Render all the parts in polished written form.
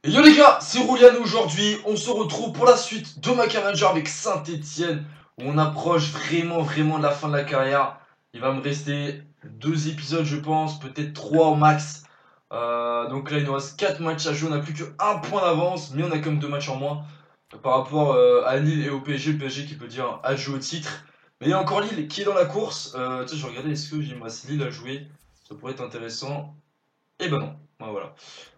Et yo les gars, c'est Roulian aujourd'hui, on se retrouve pour la suite de ma carrière avec Saint-Etienne, où on approche vraiment de la fin de la carrière. Il va me rester 2 épisodes je pense, peut-être 3 au max. Donc là il nous reste 4 matchs à jouer, on n'a plus qu'un point d'avance, mais on a quand même 2 matchs en moins. Par rapport à Lille et au PSG, le PSG qui peut dire à jouer au titre. Mais il y a encore Lille qui est dans la course. Tu sais, je regardais, est-ce que j'ai me reste Lille à jouer? Ça pourrait être intéressant. Et ben non, voilà.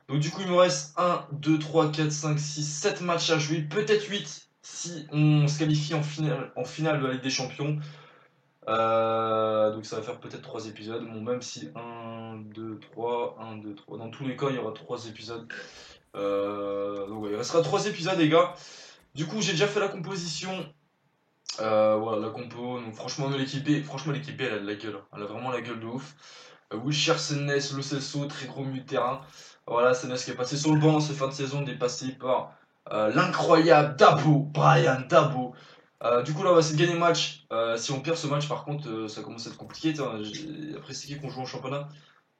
Donc du coup il me reste 1, 2, 3, 4, 5, 6, 7 matchs à jouer, peut-être 8 si on se qualifie en finale de la Ligue des Champions. Donc ça va faire peut-être 3 épisodes, bon, même si 1, 2, 3, 1, 2, 3, dans tous les cas il y aura 3 épisodes. Donc ouais, il restera 3 épisodes les gars. Du coup j'ai déjà fait la composition. Voilà la compo, donc franchement l'équipe B elle a de la gueule, elle a vraiment la gueule de ouf. Wilshere, Sennes, Lo Celso, très gros milieu de terrain. Voilà, Sennes qui est passé sur le banc en cette fin de saison, dépassé par l'incroyable Dabo, Brian Dabo. Du coup là on va essayer de gagner le match. Si on perd ce match par contre ça commence à être compliqué. Après c'est qui qu'on joue en championnat?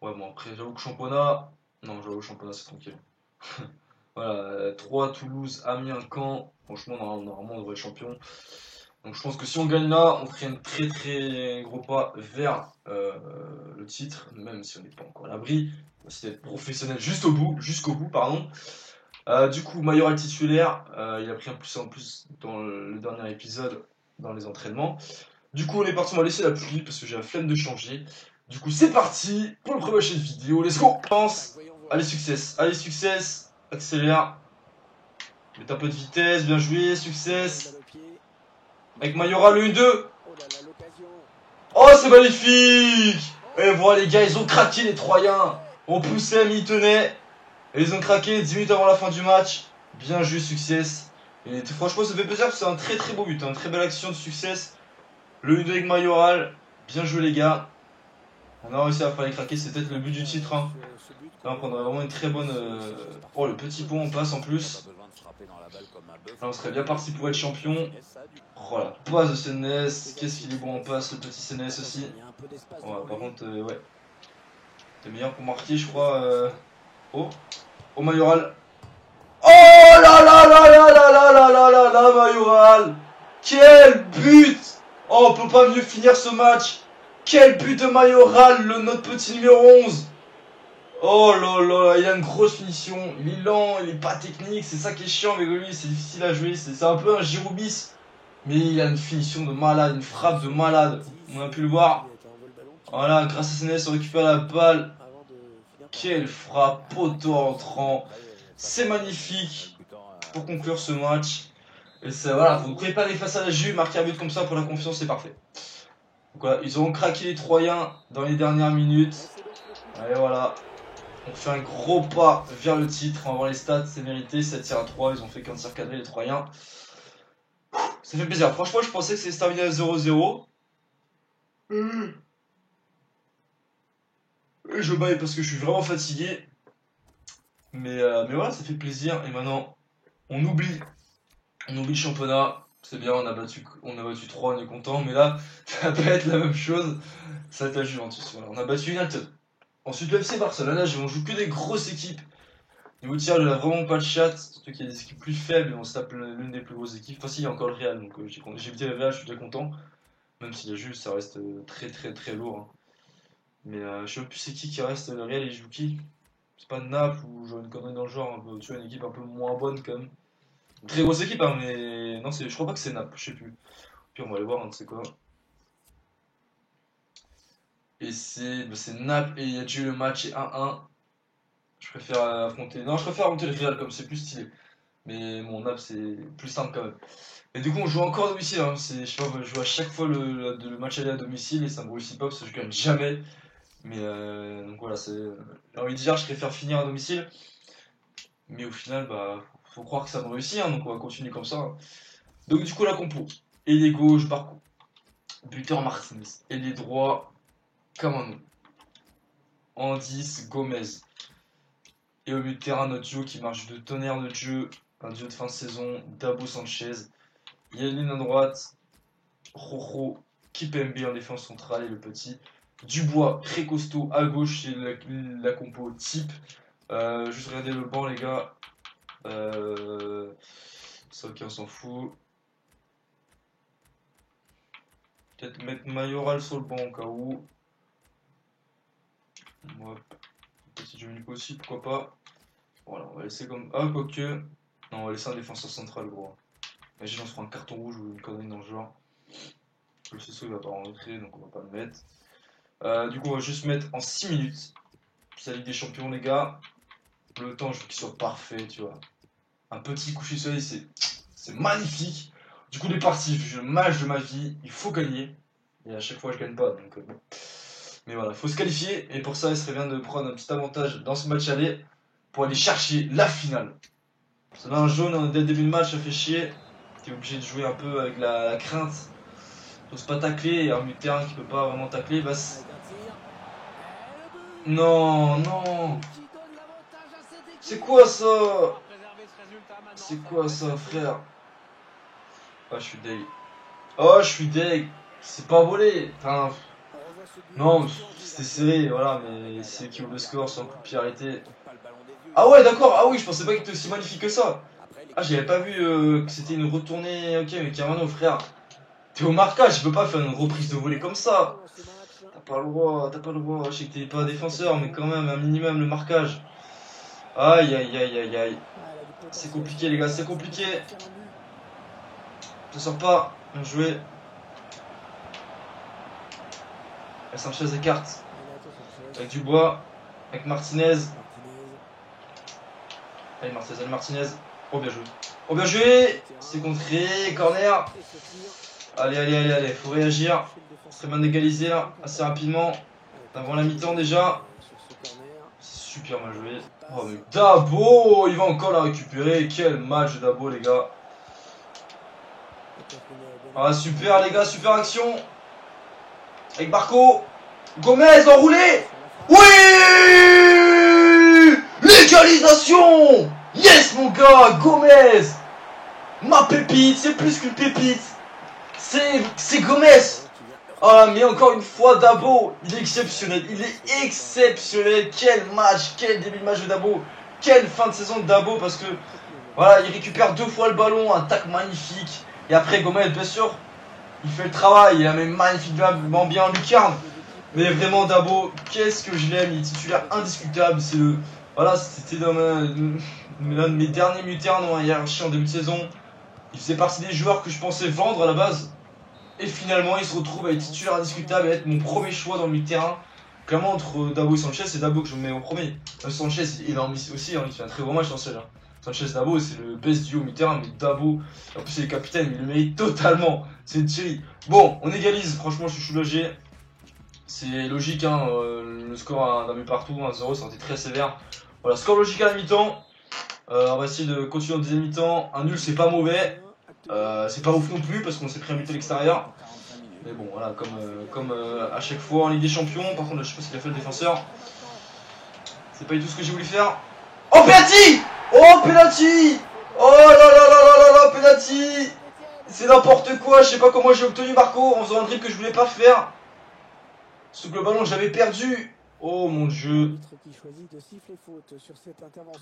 Ouais bon après j'avoue que championnat. Non j'avoue championnat c'est tranquille. Voilà, 3, Toulouse, Amiens, Caen. Franchement normalement on devrait être champion. Donc je pense que si on gagne là, on ferait un très gros pas vers le titre, même si on n'est pas encore à l'abri. On va essayer d'être professionnel jusqu'au bout, pardon. Du coup, Mayoral titulaire, il a pris un plus en plus dans le dernier épisode, dans les entraînements. Du coup, on est parti, on va laisser la pluie parce que j'ai la flemme de changer. Du coup, c'est parti pour le premier chaîne vidéo, let's go! Allez, success, accélère. Mets un peu de vitesse, bien joué, success. Avec Mayoral le 1-2. Oh c'est magnifique. Et voilà les gars, ils ont craqué les Troyens. On poussait mais ils tenaient. Et ils ont craqué 10 minutes avant la fin du match. Bien joué success. Et franchement ça fait plaisir parce que c'est un très beau but, une très belle action de success. Le 1-2 avec Mayoral. Bien joué les gars. On a réussi à faire les craquer, c'est peut-être le but du titre. Hein. Là on prendrait vraiment une très bonne... Oh le petit pont on passe en plus. Là on serait bien parti pour être champion. Oh la passe de Sennes, qu'est-ce qu'il est bon en passe, le petit Sennes aussi. Ouais, par contre, ouais. T'es meilleur pour marquer, je crois. Oh, Mayoral. Oh là Mayoral. Quel but. Oh, on peut pas mieux finir ce match. Quel but de Mayoral, notre petit numéro 11. Oh là, il a une grosse finition. Il est lent, il est pas technique, c'est ça qui est chiant avec lui, c'est difficile à jouer. C'est un peu un Giroud bis. Mais il a une finition de malade, une frappe de malade. On a pu le voir. Voilà, grâce à Sennes, on récupère la balle. Quelle frappe, poteau entrant. C'est magnifique pour conclure ce match. Et c'est voilà, vous ne pouvez pas aller face à la Juve, marquer un but comme ça pour la confiance, c'est parfait. Donc voilà, ils ont craqué les Troyens dans les dernières minutes. Allez, voilà. On fait un gros pas vers le titre. On va voir les stats, c'est mérité. 7-3, ils ont fait qu'un tir cadré les Troyens. Ça fait plaisir. Franchement, je pensais que c'était terminé à 0-0. Je baille parce que je suis vraiment fatigué. Mais voilà, ça fait plaisir. Et maintenant, on oublie le championnat. C'est bien, on a battu 3, on est content. Mais là, ça va pas être la même chose. Ça va être la Juventus. Voilà. On a battu United. Ensuite, le FC Barcelone. Là, on joue que des grosses équipes. Niveau tirage, il n'y a vraiment pas de chat. Surtout qu'il y a des équipes plus faibles et on se tape l'une des plus grosses équipes. Enfin, si, il y a encore le Real. Donc j'ai évité le Real, je suis déjà content. Même si la Juve, ça reste très lourd. Hein. Mais je sais même plus c'est qui reste. Le Real, il joue qui? C'est pas Naples ou genre une connerie dans le genre. Tu vois, une équipe un peu moins bonne quand même. Une très grosse équipe, hein, mais non, je crois pas que c'est Naples, je sais plus. Puis on va aller voir, hein, c'est quoi. Et c'est Naples et il y a déjà eu le match et 1-1. Je préfère affronter. Non, je préfère affronter le Real comme c'est plus stylé. Mais mon Naples c'est plus simple quand même. Et du coup, on joue encore à domicile. Hein. Je sais pas, je joue à chaque fois le match aller à domicile et ça me réussit pas parce que je gagne jamais. Mais donc voilà, j'ai envie de dire, je préfère finir à domicile. Mais au final, bah, faut croire que ça me réussit. Hein, donc on va continuer comme ça. Donc du coup, la compo. Ailier gauche, Barco. Buteur Martins. Ailier droit, Kamano. En 10, Gomez. Et au milieu de terrain, notre duo qui marche de tonnerre de jeu. Un duo de fin de saison, Dabo Sanchez. Yaline à droite, Rojo, Kipembe en défense centrale et le petit. Dubois, très costaud à gauche, c'est la compo type. Juste regardez le banc, les gars. Ça, ok, on s'en fout. Peut-être mettre Mayoral sur le banc au cas où. Hop. Petit Dominico aussi, pourquoi pas. Voilà, on va laisser comme. Ah, quoique. Non, on va laisser un défenseur central, gros. Imagine, on se prend un carton rouge ou une connerie dans le genre. Le CSO il va pas rentrer, donc on va pas le mettre. Du coup, on va juste mettre en 6 minutes. C'est la Ligue des Champions, les gars. Le temps, je veux qu'il soit parfait, tu vois. Un petit coucher de soleil, c'est magnifique. Du coup, les parties, je match de ma vie, il faut gagner. Et à chaque fois, je gagne pas, donc bon. Mais voilà, il faut se qualifier. Et pour ça, il serait bien de prendre un petit avantage dans ce match aller pour aller chercher la finale. Parce que là, un jaune, dès le début de match, ça fait chier. T'es obligé de jouer un peu avec la crainte. T'oses pas tacler, et un milieu de terrain qui peut pas vraiment tacler, bah non, non. C'est quoi ça? C'est quoi ça, frère? Ah, je suis deg. Oh, je suis deg. C'est pas volé. Enfin, non, c'était serré, voilà, mais c'est eux qui ouvrent le score sur un coup de pied arrêté. Ah ouais, d'accord. Ah oui, je pensais pas qu'il était aussi magnifique que ça. Ah, j'avais pas vu que c'était une retournée. Ok, mais Carano, frère. T'es au marquage, je peux pas faire une reprise de volée comme ça. T'as pas le droit, t'as pas le droit. Je sais que t'es pas défenseur, mais quand même, un minimum le marquage. Aïe, aïe, aïe, aïe, aïe. C'est compliqué, les gars, c'est compliqué. Ça sort pas. Bien joué. El Sanchez écarte. Avec Dubois. Avec Martinez. Allez, Martinez. Oh, bien joué. Oh, bien joué. C'est contré. Corner. Allez, allez, allez, allez. Faut réagir. C'est bien d'égaliser là, assez rapidement. Avant la mi-temps déjà. C'est super mal joué. Oh, mais Dabo, il va encore la récupérer. Quel match de Dabo, les gars. Ah, super, les gars, super action. Avec Barco. Gomez enroulé. Oui, l'égalisation. Yes, mon gars, Gomez. Ma pépite, c'est plus qu'une pépite. C'est Gomez. Ah, mais encore une fois, Dabo, il est exceptionnel. Il est exceptionnel. Quel match, quel début de match de Dabo. Quelle fin de saison de Dabo, parce que voilà, il récupère 2 fois le ballon, un tac magnifique. Et après, Gomez, bien sûr, il fait le travail. Il a même magnifiquement bien en lucarne. Mais vraiment, Dabo, qu'est-ce que je l'aime. Il est titulaire indiscutable. C'est le. Voilà, c'était dans l'un de mes derniers muteurs dans la hiérarchie en début de saison. Il faisait partie des joueurs que je pensais vendre à la base. Et finalement, il se retrouve à être titulaire indiscutable et à être mon premier choix dans le milieu de terrain. Clairement, entre Dabo et Sanchez, c'est Dabo que je mets au premier. Sanchez, il est aussi, hein, il fait un très gros match, Sanchez. Hein. Sanchez, Dabo, c'est le best duo au milieu de terrain, mais Dabo, en plus, c'est le capitaine, il le mérite totalement. C'est une tuerie. Bon, on égalise, franchement, je suis soulagé. C'est logique, hein, le score d'un but partout, 1-0, ça a été très sévère. Voilà, score logique à la mi-temps. On va essayer de continuer en deuxième mi-temps. Un nul, c'est pas mauvais. C'est pas ouf non plus parce qu'on s'est pris un but à l'extérieur. Mais bon, voilà, comme à chaque fois en Ligue des Champions. Par contre, je sais pas ce qu'il a fait le défenseur. C'est pas du tout ce que j'ai voulu faire. Oh, penalty! Oh, penalty! Oh là là là là là là, penalty! C'est n'importe quoi, je sais pas comment j'ai obtenu Marco en faisant un dribble que je voulais pas faire. Sauf que le ballon, j'avais perdu. Oh mon dieu.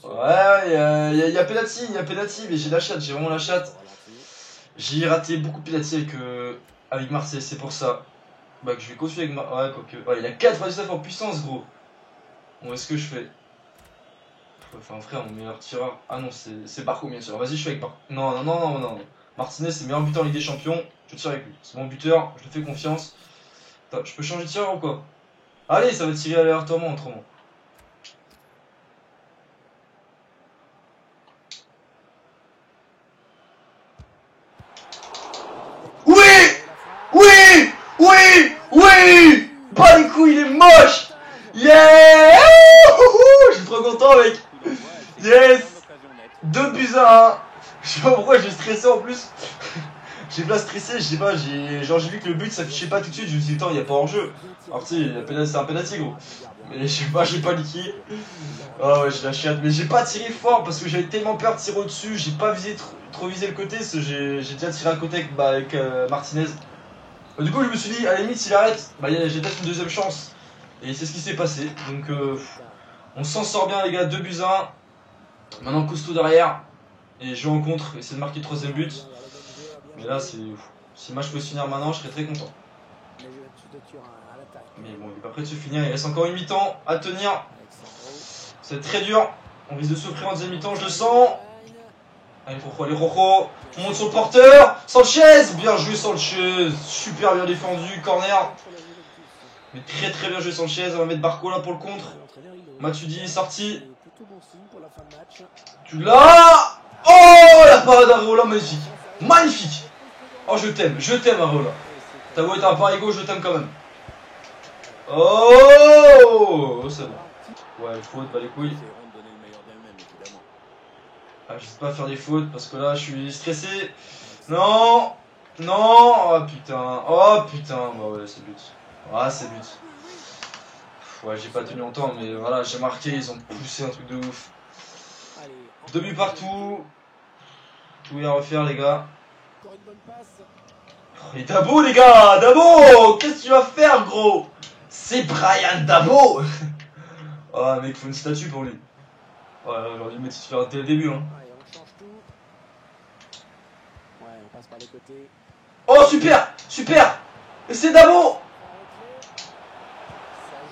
Ouais, il y a penalty, mais j'ai la chatte, j'ai vraiment la chatte. J'ai raté beaucoup de penalty avec Marseille, c'est pour ça. Bah que je vais continuer avec Marseille. Ouais, quoique. Ouais, il a 99 en puissance, gros. Bon, est-ce que je fais? Enfin, frère, mon meilleur tireur. Ah non, c'est Barco, bien sûr. Vas-y, je fais avec Barco. Non, non, non, non, non. Martinez, c'est le meilleur buteur en Ligue des Champions. Je tire avec lui. C'est mon buteur, je te fais confiance. Attends, je peux changer de tireur ou quoi? Allez, ça va tirer aléatoirement autrement. Oui! Oui! Oui! Oui! Bah les couilles, il est moche! Yeah! Je suis trop content, mec! Yes! 2 buts à 1. Je sais pas pourquoi j'ai stressé en plus. J'ai pas stressé, je sais pas, j'ai vu que le but s'affichait pas tout de suite, je me suis dit, attends, il y a pas hors jeu. Alors tu sais, c'est un penalty, gros. Mais je sais pas, j'ai paniqué. Ah ouais, j'ai la chiate, mais j'ai pas tiré fort parce que j'avais tellement peur de tirer au-dessus, j'ai pas visé trop visé le côté, parce que j'ai déjà tiré à côté avec Martinez. Du coup, je me suis dit, à la limite, s'il arrête, bah, j'ai peut-être une deuxième chance. Et c'est ce qui s'est passé. Donc, on s'en sort bien, les gars, 2 buts à 1. Maintenant, Cousteau derrière. Et joue en contre, essayer de marquer le troisième but. Mais là, si le match peut se finir maintenant, je serais très content. Mais bon, il n'est pas prêt de se finir. Il reste encore une mi-temps à tenir. C'est très dur. On risque de souffrir en deuxième mi-temps, je le sens. Allez, Rojo. On monte sur le porteur. Sanchez. Bien joué, Sanchez. Super bien défendu. Corner. Mais très très bien joué, Sanchez. On va mettre Barco là pour le contre. Matuidi est sorti. Tu l'as. Oh, la parade d'Areola, magnifique. Magnifique. Oh, je t'aime, Areola. T'as beau être un parigo, je t'aime quand même. Oh, c'est bon. Ouais, faute, pas les couilles. Ah, j'hésite pas à faire des fautes parce que là, je suis stressé. Non. Non. Oh putain. Oh putain. Bah ouais, c'est but. Ah, c'est but. Ouais, j'ai pas tenu longtemps, mais voilà, j'ai marqué. Ils ont poussé un truc de ouf. 2 buts partout. Tout est à refaire, les gars. Et Dabo, les gars. Dabo. Qu'est-ce que tu vas faire, gros? C'est Brian Dabo. Oh, mec, faut une statue pour lui. Ouais, j'aurais dû le mettre titulaire dès le début. Hein. Oh, super. Super. Et c'est Dabo.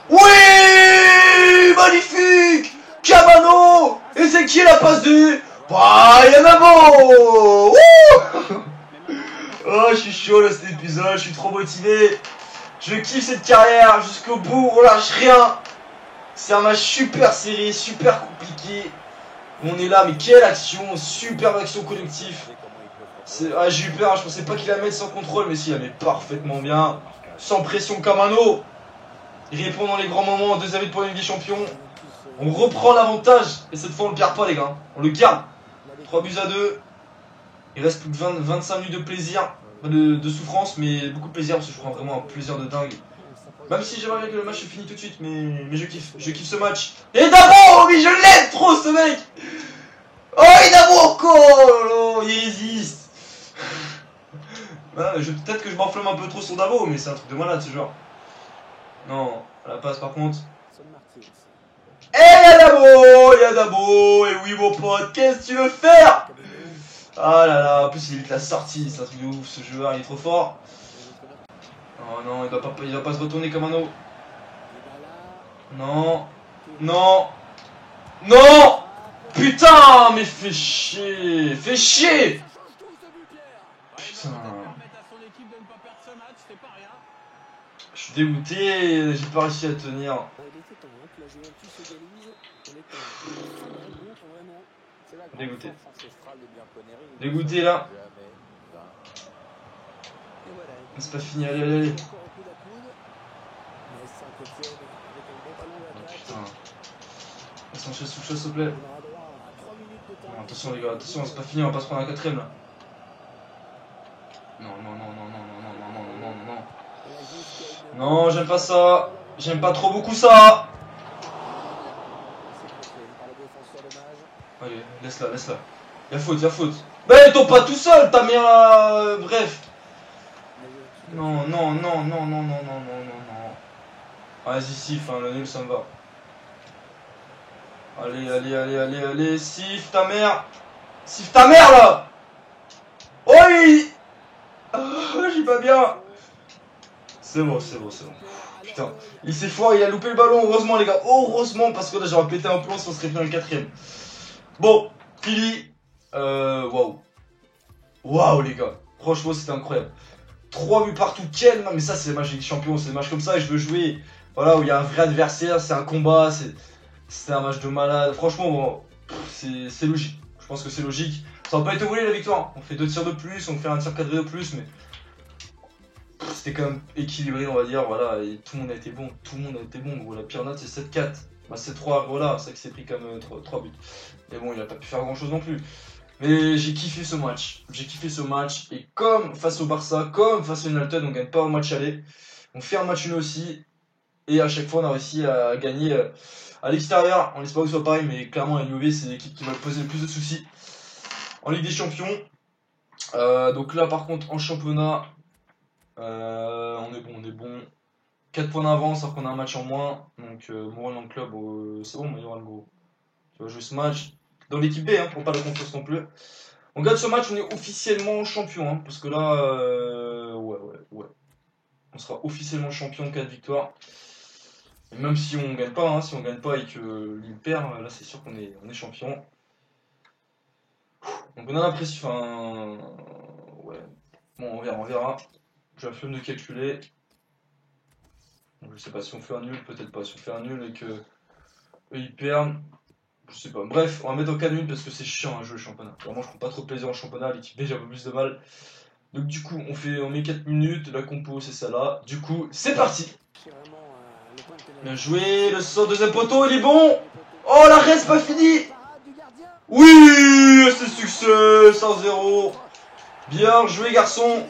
Oui, magnifique. Camano. Et c'est qui la passe de Brian Dabo. Oh, je suis chaud là cet épisode, je suis trop motivé. Je kiffe cette carrière jusqu'au bout, on lâche rien. C'est un match super serré, super compliqué. On est là, mais quelle action, superbe action collective. Ah, j'ai eu peur, je pensais pas qu'il la mette sans contrôle, mais si, il la met parfaitement bien. Sans pression Camano. Il répond dans les grands moments, 2 avis de Ligue des Champions. On reprend l'avantage, et cette fois on le perd pas les gars, on le garde. 3 buts à 2. Il reste plus que 25 minutes de plaisir, de souffrance, mais beaucoup de plaisir parce que je prends vraiment un plaisir de dingue. Même si j'aimerais bien que le match se finisse tout de suite, mais je kiffe ce match. Et Dabo, oui je l'aime trop ce mec. Oh et Dabo encore, il résiste. Peut-être que je m'enflamme un peu trop sur Dabo, mais c'est un truc de malade ce genre. Non, la passe par contre. Et il y a Dabo, et oui mon pote, qu'est-ce que tu veux faire? Ah là là, en plus il est la sortie, c'est un truc de ouf, ce joueur il est trop fort. Oh non, il va pas se retourner comme un eau. Non. Non. Non. Putain, mais fais chier. Fais chier. Putain. Je suis dégoûté, j'ai pas réussi à tenir. Dégoûté. Dégoûté là. C'est pas fini, allez, allez, allez. Oh, putain. Sanchez sous chaud, s'il te plaît. Non, attention les gars, attention, c'est pas fini, on va pas se prendre un quatrième là. Non, non, non, non, non, non, non, non, non, non, non. Non, j'aime pas ça. J'aime pas trop beaucoup ça. Allez, laisse-la, laisse-la. Y'a faute, y'a faute. Mais tombe pas tout seul, ta mère. Bref. Non, non, non, non, non, non, non, non, non, non. Vas-y, Sif, hein, le nul, ça me va. Allez, allez, allez, allez, allez, Sif, ta mère. Sif, ta mère, là. Oui. Oh, j'ai pas bien. C'est bon, c'est bon, c'est bon. Putain, il s'est foiré, il a loupé le ballon, heureusement, les gars. Heureusement, parce que là, j'aurais pété un plomb si on serait pris dans le quatrième. Bon, Philly. Waouh. Waouh, les gars. Franchement, c'était incroyable. 3 buts partout, quel. Non, mais ça, c'est les matchs des champions, c'est des matchs comme ça et je veux jouer. Voilà, où il y a un vrai adversaire, c'est un combat, c'est un match de malade. Franchement, bon, c'est logique. Je pense que c'est logique. Ça va pas être volé la victoire. On fait 2 tirs de plus, on fait un tir cadré de plus, mais c'était quand même équilibré, on va dire. Voilà, et tout le monde a été bon. Tout le monde a été bon. Gros, la pire note, c'est 7-4. Bah, c'est 3, voilà, c'est vrai que c'est pris comme 3 buts. Mais bon, il a pas pu faire grand chose non plus. Mais j'ai kiffé ce match. J'ai kiffé ce match. Et comme face au Barça, comme face à United, on gagne pas un match aller. On fait un match nul aussi. Et à chaque fois, on a réussi à gagner à l'extérieur. On espère que ce soit pareil, mais clairement, la Juve, c'est l'équipe qui va poser le plus de soucis en Ligue des Champions. Donc là, par contre, en championnat, on est bon, on est bon. 4 points d'avance, alors qu'on a un match en moins. Donc, Montréal dans le club, c'est bon, il y aura le gros. Tu vas jouer ce match. dans l'équipe B, hein, pour pas la confiance non plus. On gagne ce match, on est officiellement champion, hein, parce que là, ouais. On sera officiellement champion en cas de victoire. Et même si on gagne pas, hein, si on gagne pas et que Lille perd, là c'est sûr qu'on est champion. Donc on a l'impression, enfin, ouais. Bon, on verra. J'ai la flemme de calculer. Donc, je sais pas si on fait un nul, peut-être pas. Si on fait un nul et que eux ils perdent, je sais pas. Bref, on va mettre en cas nul parce que c'est chiant à jouer le championnat. Vraiment, je prends pas trop de plaisir en championnat. L'équipe B, j'ai un peu plus de mal. Donc du coup, on met 4 minutes. La compo, c'est ça là. Du coup, c'est parti. Bien joué. Le sort deuxième poteau, il est bon. Oh, la reste pas fini. Oui, c'est succès. 100-0. Bien joué, garçon.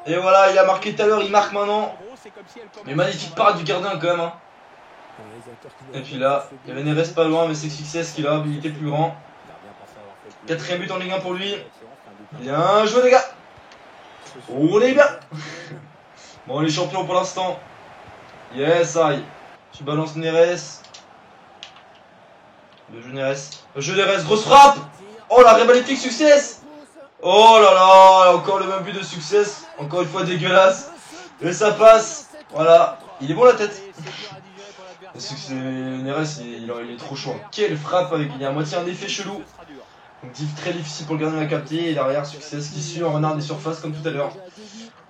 Et voilà, il a marqué tout à l'heure, il marque maintenant. Mais magnifique parade du gardien quand même. Hein. Et puis là, il y avait Neres pas loin, mais c'est Success qui l'a habilité plus grand. 4ème but en Ligue 1 pour lui. Bien joué les gars. On est bien. Bon, les champions pour l'instant. Yes, aïe. Tu balances Neres. Le jeu Neres. Grosse frappe. Oh, l'arrêt magnifique, Success. Oh là là, encore le même but de Success. Encore une fois dégueulasse. Et ça passe. Voilà. Il est bon la tête. Neres, il est trop chaud. Quelle frappe avec. Il y a à moitié un effet chelou. Donc très difficile pour le gardien à capter. Et derrière, Success qui suit en renard des surfaces comme tout à l'heure.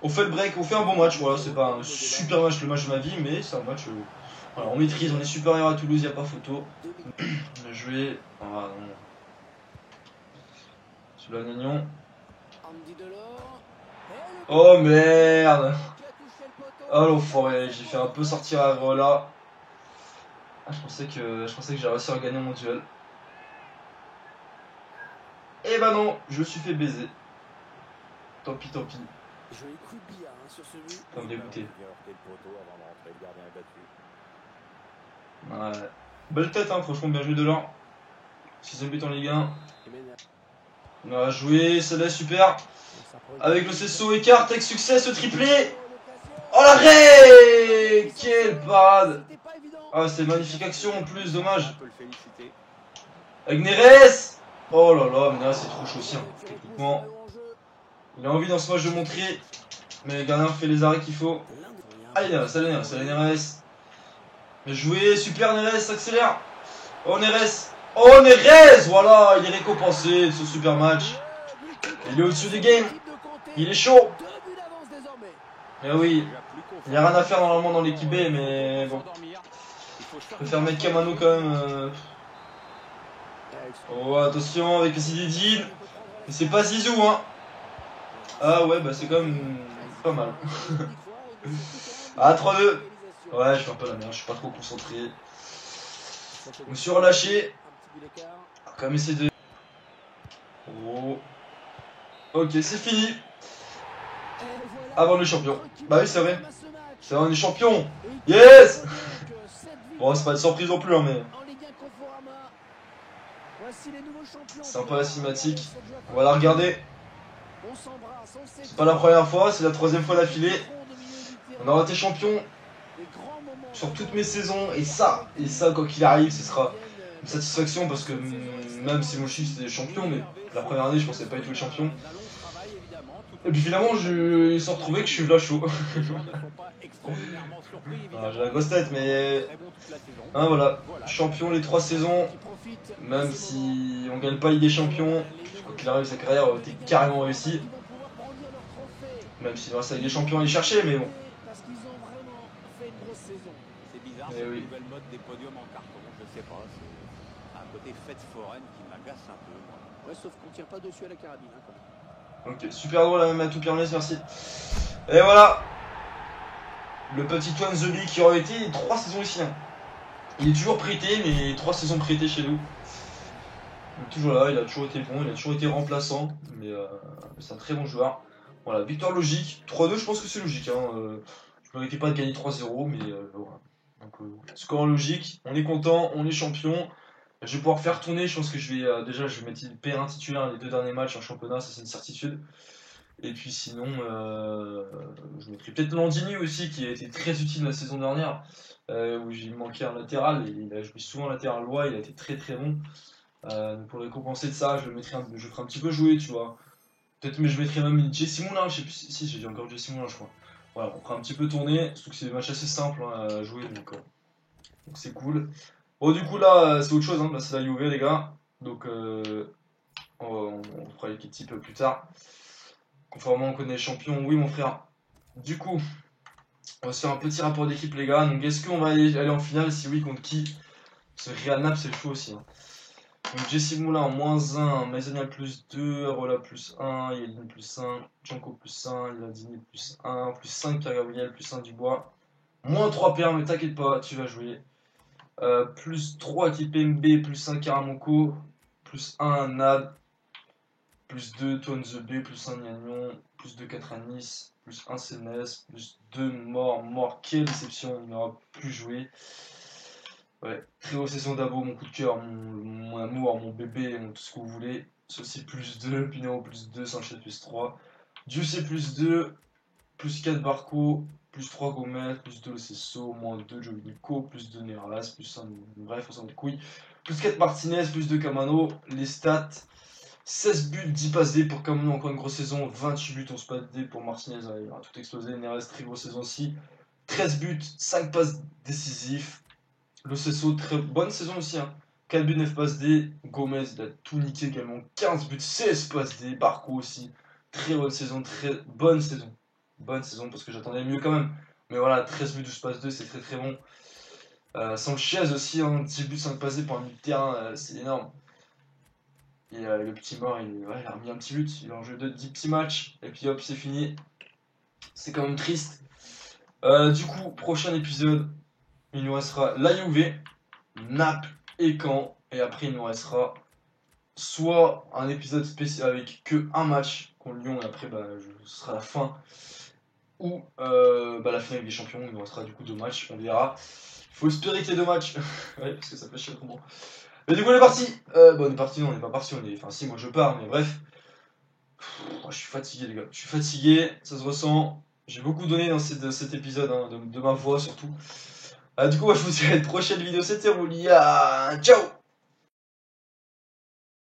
On fait le break, on fait un bon match. Voilà, c'est pas un super match, le match de ma vie, mais c'est un match. Voilà, on maîtrise, on est supérieur à Toulouse, il n'y a pas photo. Bien joué. Ah non. Celui-là, Nagnon. Oh merde. Oh l'enfoiré, j'ai fait un peu sortir Areola. Ah, je pensais que j'allais réussi à gagner mon duel. Et bah non, je me suis fait baiser. Tant pis. Ça me dégoûter. Ouais. Belle tête, hein, franchement, bien joué de l'or. 6ème but en Ligue 1. On a joué, celle-là super. Avec le Cesso écarte, avec succès, ce triplé. Oh l'arrêt. Quelle parade. Ah, c'est magnifique action en plus, dommage. Avec Neres. Oh là là, mais là c'est trop chaud aussi, hein, techniquement. Il a envie dans ce match de montrer, mais le gardien fait les arrêts qu'il faut. Allez Neres, allez Neres. Bien joué, super Neres, accélère. Oh Neres, voilà, il est récompensé de ce super match. Il est au-dessus du game, il est chaud. Mais oui, il n'y a rien à faire normalement dans l'équipe B, mais bon. Je préfère mettre Kamano quand même. Oh attention avec Zinedine. Mais c'est pas Zizou hein. Ah ouais bah c'est quand même pas mal. Ah 3-2. Ouais je fais un peu la merde, je suis pas trop concentré. Je me suis relâché. On va quand même essayer de... Oh. Ok c'est fini. Avant on est champion. Bah oui c'est vrai. C'est vrai on est champion. Yes. Bon c'est pas de surprise non plus hein, mais... Sympa la cinématique. On va la regarder. C'est pas la première fois, c'est la 3ème fois d'affilée. On aura été champion sur toutes mes saisons. Et ça quoi qu'il arrive, ce sera une satisfaction parce que même si mon chiffre c'était champion, mais la première année je pensais pas être champion. Et puis finalement il s'est retrouvé que je suis là chaud. Ah, j'ai la grosse tête mais... Hein, voilà, champion les 3 saisons. Même si on gagne pas Ligue des Champions, quoi qu'il arrive sa carrière était carrément réussie. Même si grâce à Ligue des Champions il cherchait mais bon. C'est bizarre, c'est oui. Nouvelle mode des podiums en carton, je sais pas, c'est un côté fête foraine qui m'agace un peu. Moi. Ouais, sauf qu'on tire pas dessus à la carabine. Hein, quand même. Ok, super drôle la même à tout Pierre-Laisse, merci. Et voilà, le petit Toine The Bee qui aurait été 3 saisons ici. Hein. Il est toujours prêté, mais 3 saisons prêtées chez nous. Donc, toujours là, il a toujours été bon, il a toujours été remplaçant, mais c'est un très bon joueur. Voilà, victoire logique. 3-2, je pense que c'est logique. Hein. Je ne méritais pas de gagner 3-0, mais voilà. Donc, score logique, on est content, on est champion. Je vais pouvoir faire tourner, je pense que je vais déjà je vais mettre le P1 titulaire les 2 derniers matchs en championnat, ça c'est une certitude. Et puis sinon, je mettrai peut-être Landini aussi, qui a été très utile la saison dernière, où j'ai manqué un latéral, et il a joué souvent latéral droit, il a été très très bon. Pour récompenser de ça, je ferai un petit peu jouer, tu vois. Peut-être mais je mettrai même une Jesse Moulin, je sais plus si j'ai dit encore Jesse Moulin, je crois. Voilà, on fera un petit peu tourner, surtout que c'est des matchs assez simples hein, à jouer, donc c'est cool. Bon, du coup, là, c'est autre chose, hein. Là, c'est la Juve, les gars. Donc, on fera l'équipe type plus tard. Conformément, on connaît les champions. Oui, mon frère. Du coup, on va se faire un petit rapport d'équipe, les gars. Donc, est-ce qu'on va aller en finale? Si oui, contre qui? Ce Real Naples, c'est chaud aussi. Hein. Donc, Jesse Moulin en -1, Maisonial +2, Arola +1, Yeldin +1, Janko +1, Iladini +1, +5 Pierre Gabriel, +1 Dubois. -3 Pierre, mais t'inquiète pas, tu vas jouer. +3 Kipembe, +1 Karamoko, +1 Nad, +2 Toanzebe, +1 Niagnon, +2 Catranis, +1 Sénès, +2 Mort, quelle déception, il n'aura plus joué. Ouais, très haute saison d'Abo, mon coup de cœur, mon amour, mon bébé, tout ce que vous voulez. Ceci +2, Pinero +2, Sanchez +3, Ducé +2, +4 Barco, +3 Gomez, +2 Le Cesso, -2 Jovinico, +2 Neras, +1, bref, on s'en bat les couilles. +4 Martinez, +2 Camano, les stats, 16 buts, 10 passes D pour Camano, encore une grosse saison, 28 buts, 11 passes D pour Martinez, il a tout explosé, Neras, très grosse saison aussi, 13 buts, 5 passes décisifs, Le Cesso, très bonne saison aussi, hein. 4 buts, 9 passes D, Gomez, il a tout niqué également, 15 buts, 16 passes D, Barco aussi, très bonne saison, très bonne saison. Bonne saison parce que j'attendais mieux quand même. Mais voilà, 13 buts, 12 passes 2, c'est très très bon. Sanchez aussi, hein, 10 buts, 5 passes pour un milieu de terrain, c'est énorme. Et le petit mort, il a remis un petit but. Il a en jeu de 10 petits matchs. Et puis hop, c'est fini. C'est quand même triste. Du coup, prochain épisode, il nous restera la Juve, Naples et Caen. Et après, il nous restera soit un épisode spécial avec que un match contre Lyon. Et après, ce sera la fin. Ou la finale des champions, il nous restera du coup 2 matchs, on verra. Il faut espérer qu'il y ait 2 matchs, ouais, parce que ça fait chier autrement. Mais du coup, on est parti. On est parti, non, on n'est pas parti, enfin, si, moi je pars, mais bref. Je suis fatigué, les gars, je suis fatigué, ça se ressent. J'ai beaucoup donné dans cet épisode, hein, de ma voix surtout. Du coup, moi je vous dis à une prochaine vidéo, c'était Roulia, ciao!